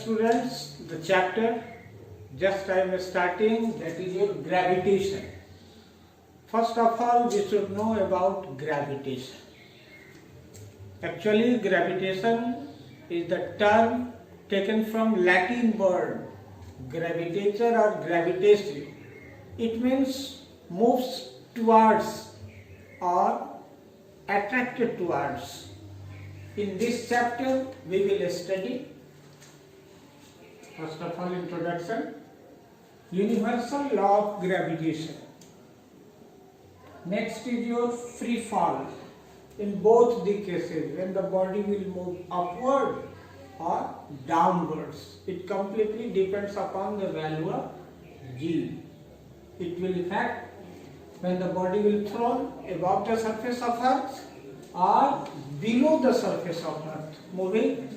students, the chapter just I am starting, that is your gravitation. First of all, we should know about gravitation. Actually, gravitation is the term taken from Latin word gravitator or gravitatio. It means moves towards or attracted towards. In this chapter, we will study, first of all, introduction, universal law of gravitation. Next is your free fall. In both the cases, when the body will move upward or downwards, it completely depends upon the value of G. It will affect when the body will thrown above the surface of earth or below the surface of earth, moving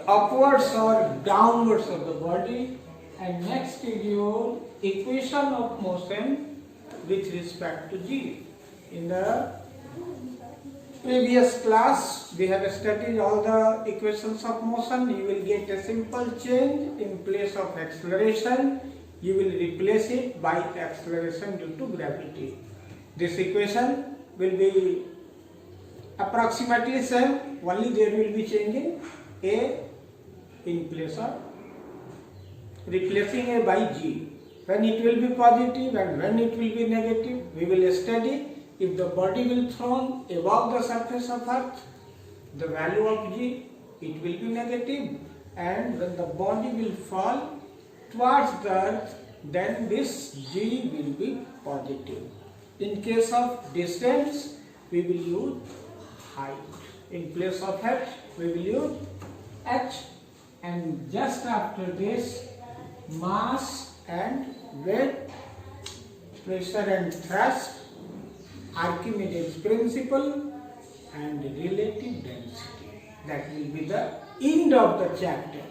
upwards or downwards of the body. And next is your equation of motion with respect to G. In the previous class, we have studied all the equations of motion. You will get a simple change. In place of acceleration, you will replace it by acceleration due to gravity. This equation will be approximately same, only there will be changing A in place of replacing A by G. When it will be positive and when it will be negative, we will study. If the body will thrown above the surface of earth, the value of G, it will be negative, and when the body will fall towards the earth, then this G will be positive. In case of distance, we will use height. In place of H, we will use H, and just after this, mass and weight, pressure and thrust, Archimedes principle, and relative density. That will be the end of the chapter.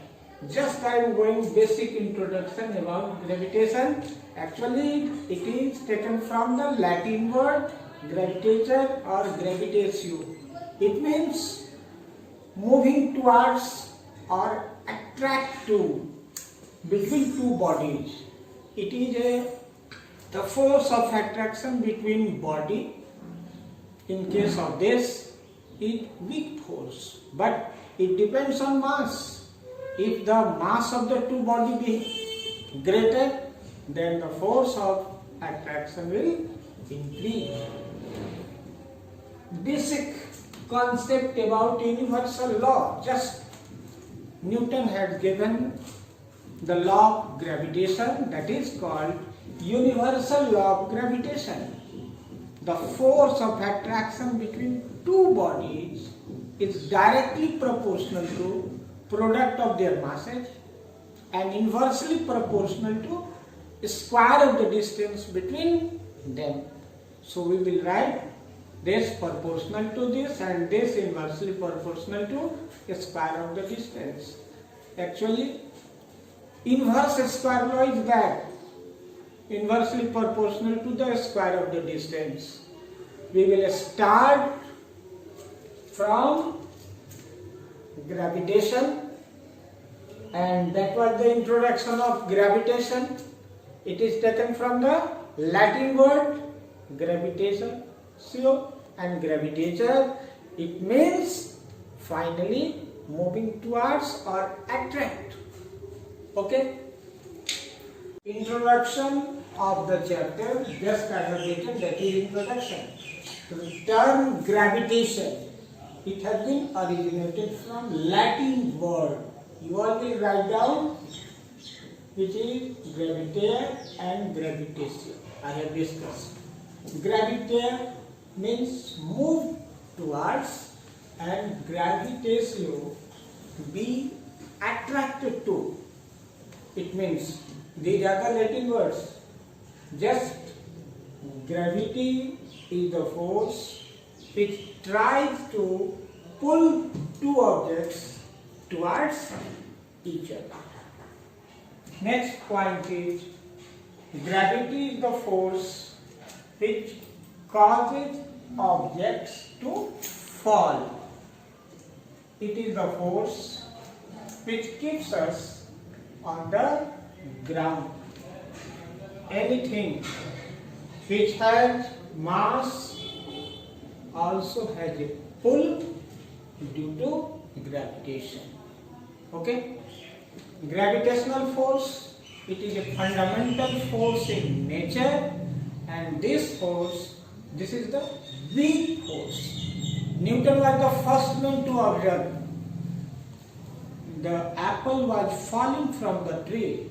Just I am going basic introduction about gravitation. Actually, it is taken from the Latin word gravitator or gravitatio. It means moving towards or attract to between two bodies. It is the force of attraction between body. In case of this, it weak force, but it depends on mass. If the mass of the two body be greater, then the force of attraction will increase. Basic concept about universal law. Just Newton had given the law of gravitation, that is called universal law of gravitation. The force of attraction between two bodies is directly proportional to product of their masses and inversely proportional to square of the distance between them. So we will write this proportional to this and this inversely proportional to square of the distance. Actually, inverse square law is that inversely proportional to the square of the distance. We will start from gravitation, and that was the introduction of gravitation. It is taken from the Latin word gravitation and gravitator. It means finally moving towards or attract. Okay? Introduction of the chapter, just I have written, that is introduction. The term gravitation, it has been originated from Latin word. You all will write down, which is gravitare and gravitatio. I have discussed. Gravitare means move towards, and gravitatio, be attracted to. It means these are the Latin words. Just gravity is the force which tries to pull two objects towards each other. Next point is gravity is the force which causes objects to fall. It is the force which keeps us on the ground. Anything which has mass also has a pull due to gravitation. Okay? Gravitational force, it is a fundamental force in nature, and this force, this is the weak force. Newton was the first man to observe. The apple was falling from the tree.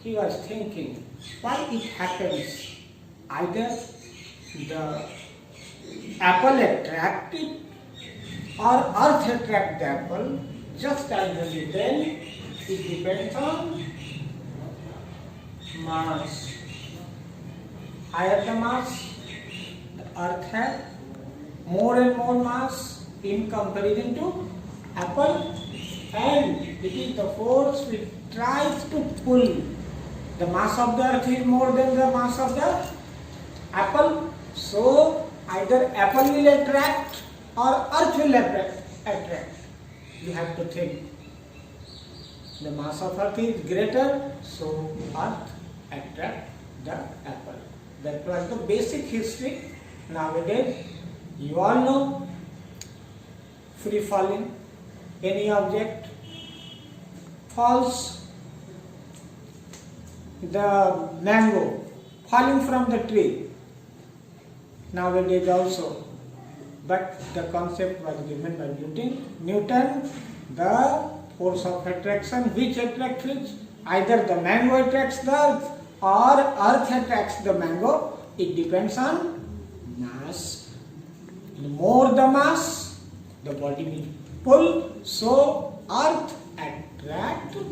He was thinking why it happens. Either the apple attract it or earth attract the apple. Just as then it depends on mass. Higher the mass, the earth has more and more mass in comparison to apple, and it is the force which tries to pull. The mass of the earth is more than the mass of the apple, so either apple will attract or earth will attract. You have to think. The mass of earth is greater, so earth attract the apple. That was the basic history. Nowadays, you all know free falling. Any object falls, the mango falling from the tree. Nowadays also, but the concept was given by Newton. The force of attraction, which attracts which? Either the mango attracts the earth or earth attracts the mango. It depends on mass. The more the mass, the body will pull. So earth attract apple.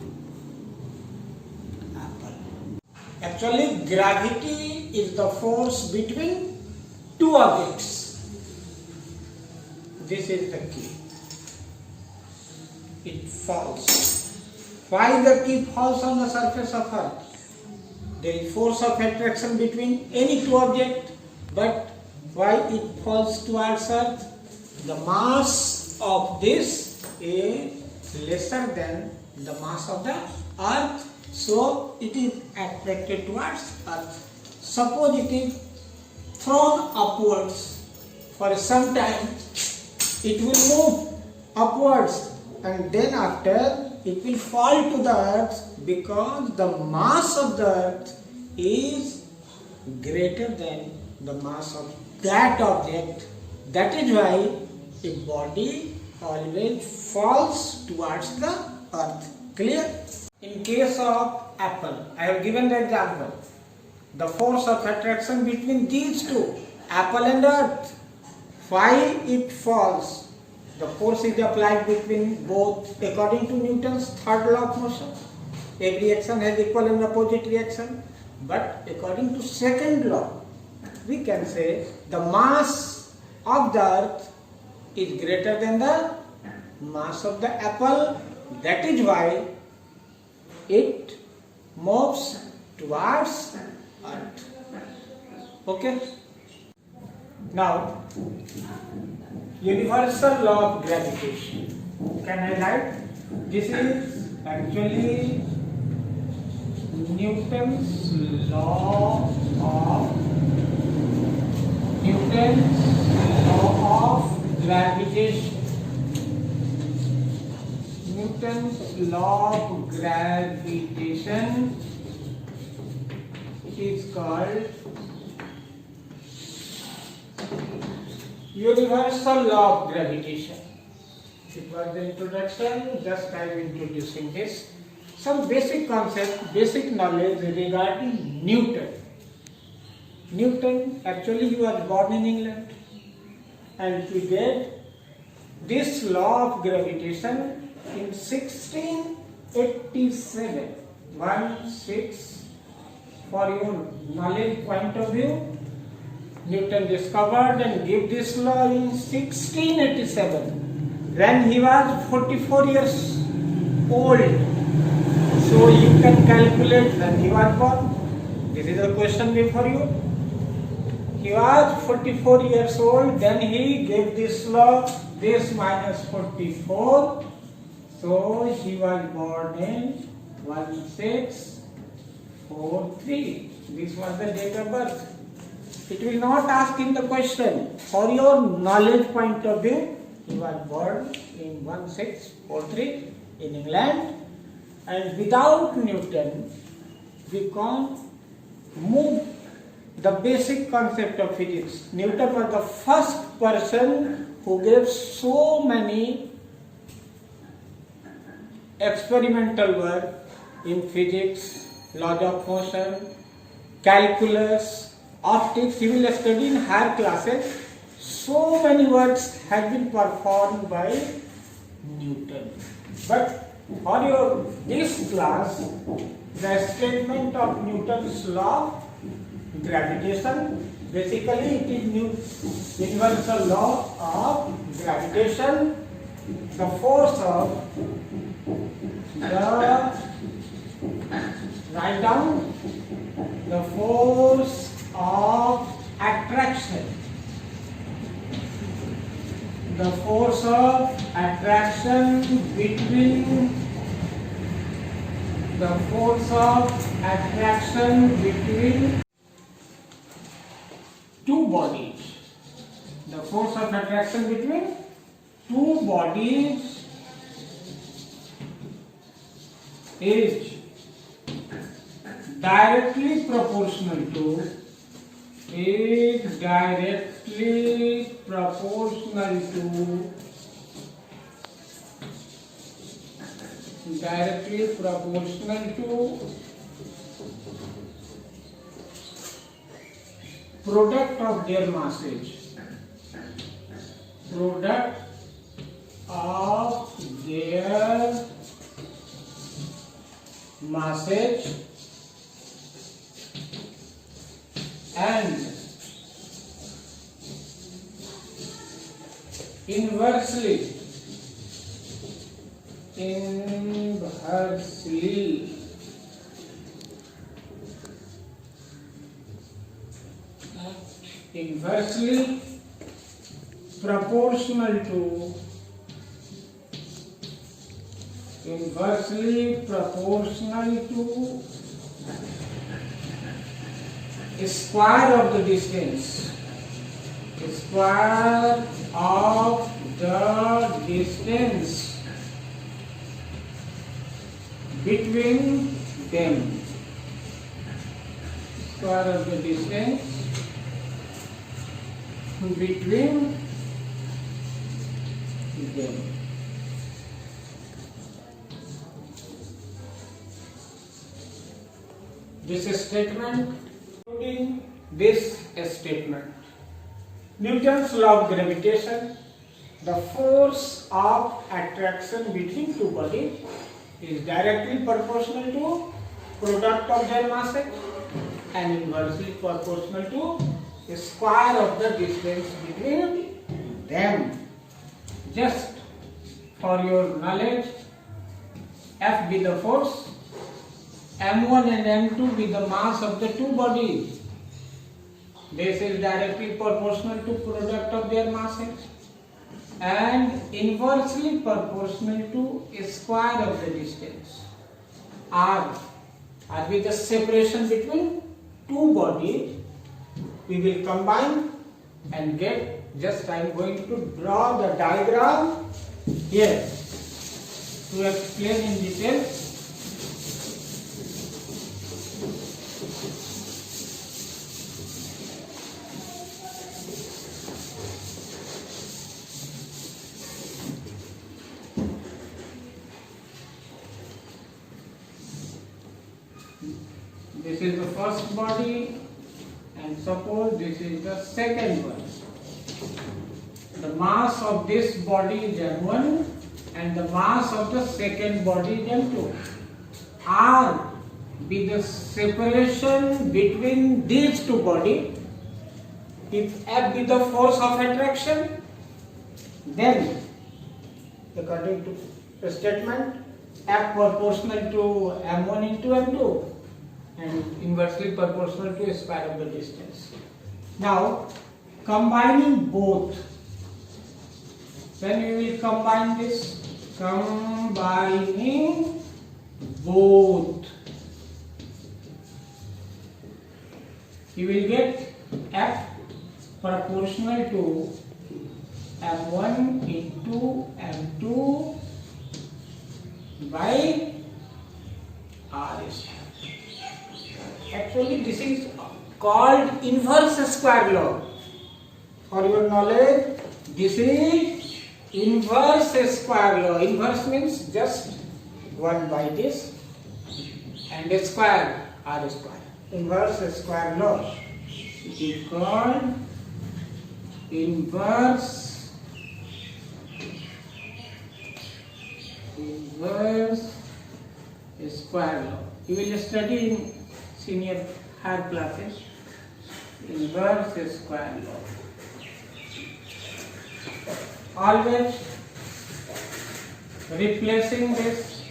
Actually, gravity is the force between two objects. This is the key. It falls. Why the key falls on the surface of earth? There is force of attraction between any two objects, but why it falls towards earth? The mass of this is lesser than the mass of the earth, so it is attracted towards earth. Suppose it is thrown upwards for some time, it will move upwards, and then after it will fall to the earth because the mass of the earth is greater than the mass of that object. That is why a body always falls towards the earth. Clear? In case of apple, I have given the example. The force of attraction between these two, apple and earth. Why it falls? The force is applied between both according to Newton's third law of motion. Every action has equal and opposite reaction. But according to second law, we can say the mass of the earth is greater than the mass of the apple. That is why it moves towards earth. Okay? Now, universal law of gravitation. Can I write? This is actually Newton's law of gravitation. Newton's law of gravitation. It is called universal law of gravitation. It was the introduction, just I am introducing this. Some basic concept, basic knowledge regarding Newton. Newton, actually he was born in England, and he did this law of gravitation in 1687. 16, for your knowledge point of view, Newton discovered and gave this law in 1687 when he was 44 years old. So you can calculate when he was born. This is a question before you. He was 44 years old, then he gave this law, this minus 44, So he was born in 1643. This was the date of birth. It will not ask in the question. For your knowledge point of view, he was born in 1643 in England, and without Newton, we can't move the basic concept of physics. Newton was the first person who gave so many experimental work in physics, laws of motion, calculus, optics. You will study in higher classes. So many works have been performed by Newton. But for your this class, the statement of Newton's law of gravitation, basically it is universal law of gravitation. The force of write down the force of attraction. The force of attraction between two bodies. The force of attraction between two bodies is directly proportional to product of their masses. Product of their masses and inversely proportional to square of the distance between them. Square of the distance between them. This statement, including this statement, Newton's law of gravitation, the force of attraction between two bodies is directly proportional to product of their masses and inversely proportional to the square of the distance between them. Just for your knowledge, F be the force, M1 and M2 be the mass of the two bodies. This is directly proportional to product of their masses and inversely proportional to a square of the distance. R be the separation between two bodies. We will combine and get, just I am going to draw the diagram here to explain in detail. This is the first body and suppose this is the second body. The mass of this body is M1 and the mass of the second body is M2. R be the separation between these two bodies. If F be the force of attraction, then according to the statement, F proportional to M1 into M2 and inversely proportional to a square of the distance. Now, combining both, when we will combine this, combining both, you will get F proportional to M1 into M2 by R square. Actually, this is called inverse square law. For your knowledge, this is inverse square law. Inverse means just 1 by this and a square, R square. Inverse square law. It is called inverse square law. You will study in senior higher classes. Inverse square law. Always replacing this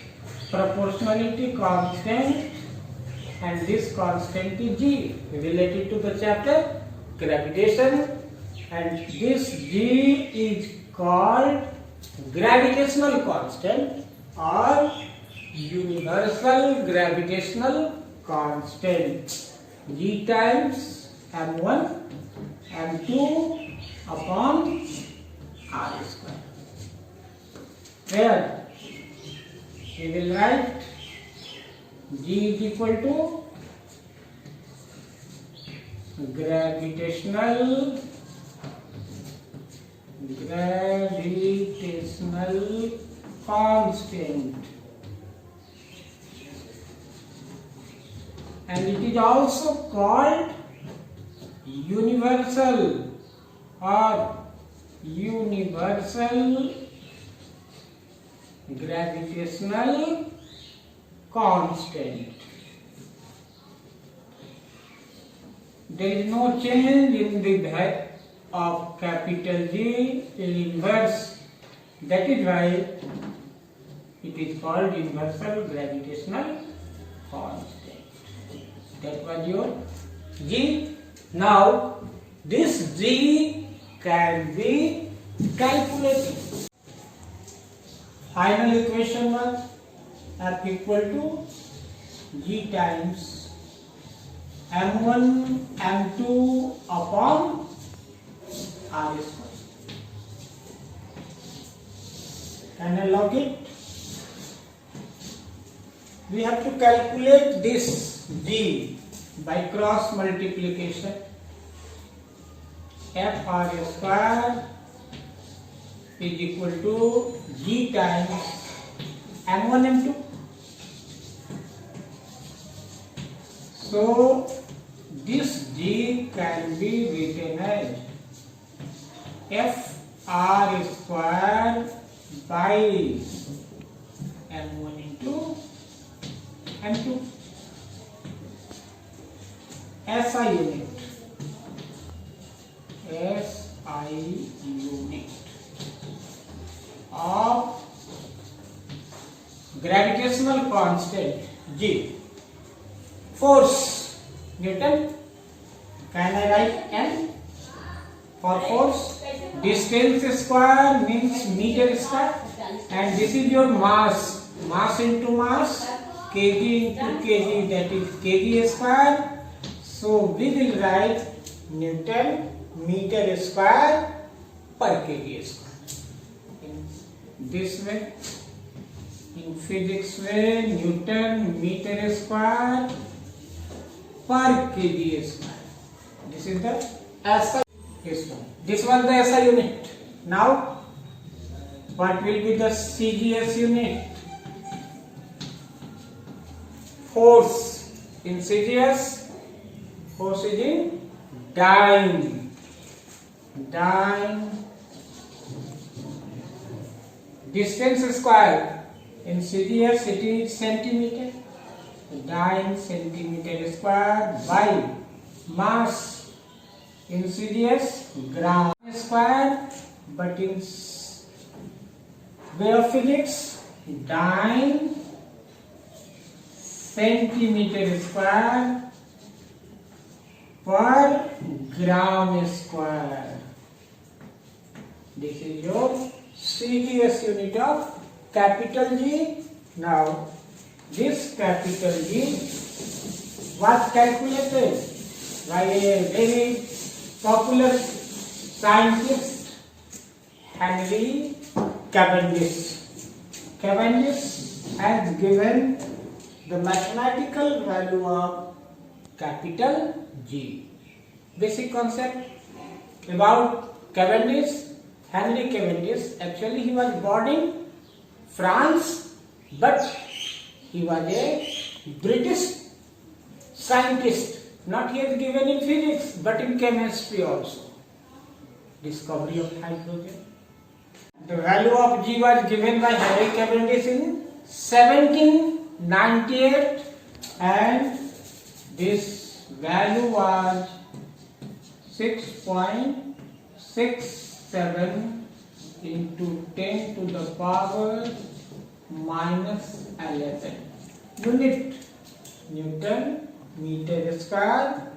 proportionality constant and this constant is G related to the chapter gravitation, and this G is called gravitational constant or universal gravitational constant. G times M1 M2 upon R square. Where we will write G is equal to gravitational constant, and it is also called universal gravitational constant. There is no change in the value of capital G in inverse. That is why it is called universal gravitational constant. That was your G. Now this G can be calculated. Final equation was F equal to G times M1 M2 upon R square. Can I log it? We have to calculate this G by cross multiplication. F R square is equal to G times M1 M2. So this G can be written as F R square by M1 into M2. SI unit. SI unit of gravitational constant G. Force, Newton. Can I write N for force? Distance square means meter square, and this is your mass. Mass into mass, kg into kg, that is kg square. So we will write Newton meter square per kg square. In this way, in physics way, Newton meter square per kg square. This is the SI. This was the SI unit. Now, what will be the CGS unit? Force. In CGS, force is in dyne. Distance square. In CGS, it is centimeter. Dyne centimeter square by mass. In CGS, gram square, but in way of physics, dyne centimeter square per gram square. This is your CGS unit of capital G. Now this capital G was calculated by a very popular scientist, Henry Cavendish. Cavendish has given the mathematical value of capital G. Basic concept about Cavendish. Henry Cavendish, actually he was born in France, but he was a British scientist. Not yet given in physics, but in chemistry also. Discovery of hydrogen. The value of G was given by Henry Cavendish in 1798, and this value was 6.67 into 10 to the power minus 11 unit Newton meter square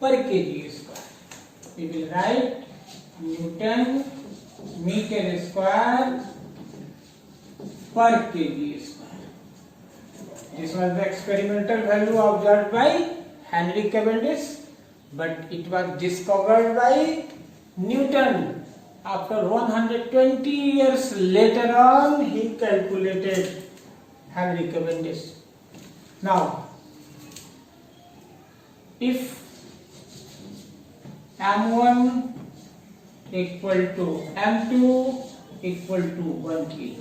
per kg square. We will write Newton meter square per kg square. This was the experimental value observed by Henry Cavendish, but it was discovered by Newton after 120 years later on. He calculated Henry Cavendish. Now, if M1 equal to M2 equal to 1 kg,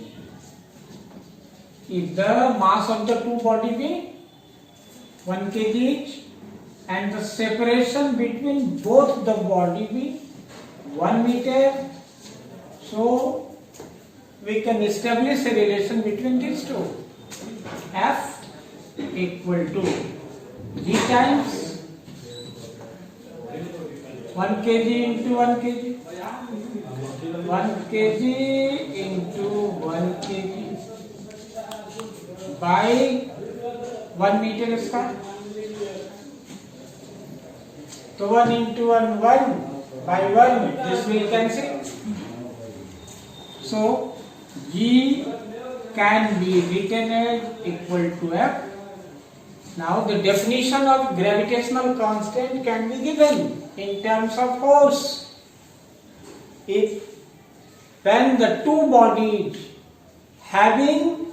if the mass of the two body be 1 kg each and the separation between both the body be 1 meter, so we can establish a relation between these two. F equal to G times 1 kg into 1 kg, 1 kg into 1 kg by 1 meter square. So 1 into 1, 1 by 1, this will cancel. So G can be written as equal to F. Now the definition of gravitational constant can be given in terms of force. If when the two bodies having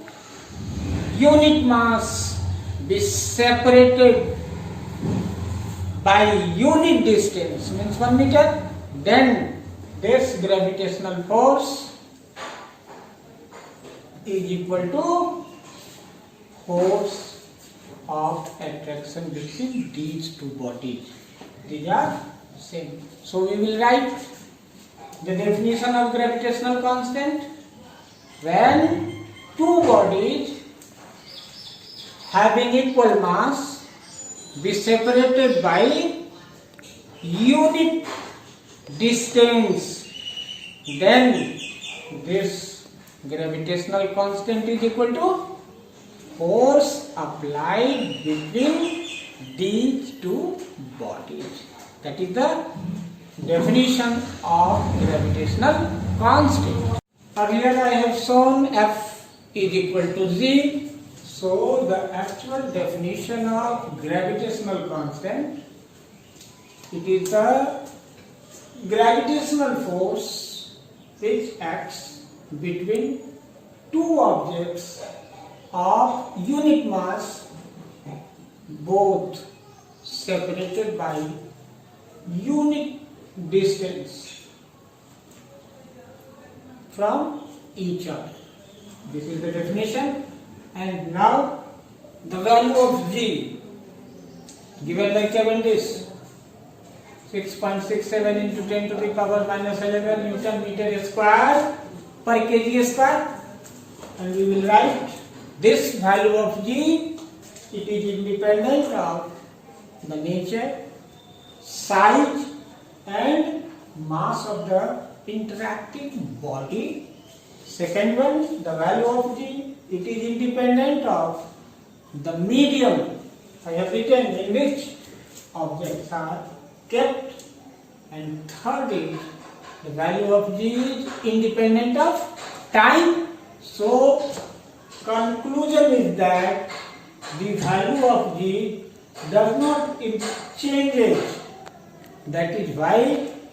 unit mass be separated by unit distance, means 1 meter, then this gravitational force is equal to force of attraction between these two bodies. These are same. So we will write the definition of gravitational constant. When two bodies having equal mass be separated by unit distance, then this gravitational constant is equal to force applied between these two bodies. That is the definition of gravitational constant. Earlier I have shown F is equal to Z. So the actual definition of gravitational constant, it is the gravitational force which acts between two objects of unit mass, both separated by unit distance from each other. This is the definition. And now the value of G given by Cavendish, 6.67 into 10 to the power minus 11 Newton meter square per kg square, and we will write this value of G. It is independent of the nature, size and mass of the interacting body. Second one, the value of G, it is independent of the medium I have written in which objects are kept. And third is, the value of G is independent of time, So conclusion is that the value of G does not change. That is why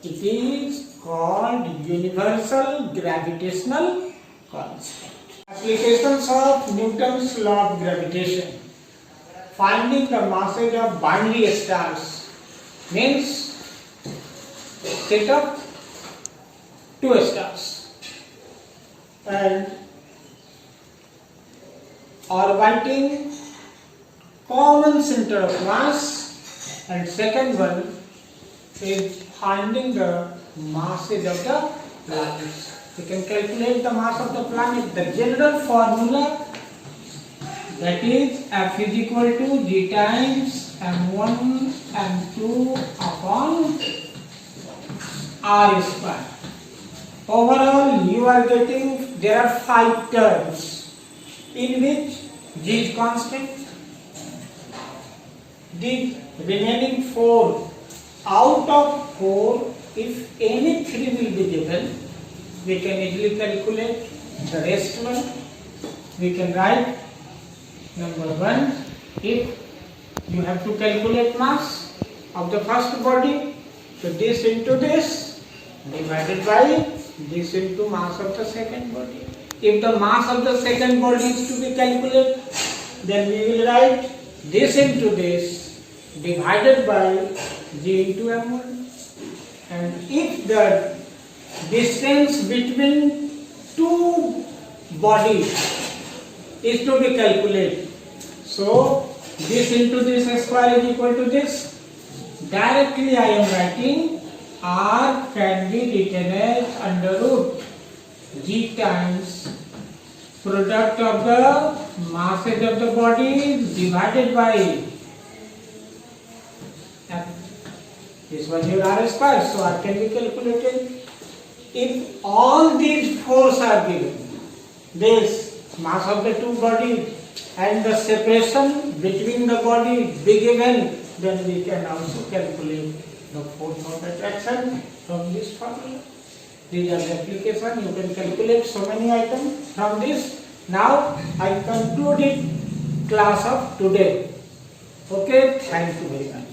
it is called universal gravitational constant. Applications of Newton's law of gravitation. Finding the masses of binary stars means set up two stars and orbiting common center of mass, and second one is finding the masses of the planets. We can calculate the mass of the planet. The general formula, that is F is equal to G times m1 m2 upon r square. Overall you are getting, there are 5 terms in which G is constant. The remaining 4, out of 4, if any 3 will be given, we can easily calculate. The rest one we can write. Number 1, if you have to calculate mass of the first body, so this into this divided by this into mass of the second body. If the mass of the second body is to be calculated, then we will write this into this divided by G into m1. And if the distance between two bodies is to be calculated, so this into this square is equal to this. Directly I am writing R can be written as under root G times product of the masses of the body divided by F. This was your R square, so R can be calculated. If all these forces are given, this mass of the two bodies and the separation between the bodies be given, then we can also calculate the force of attraction from this formula. These are the applications. You can calculate so many items from this. Now I concluded class of today. Okay, thank you very much.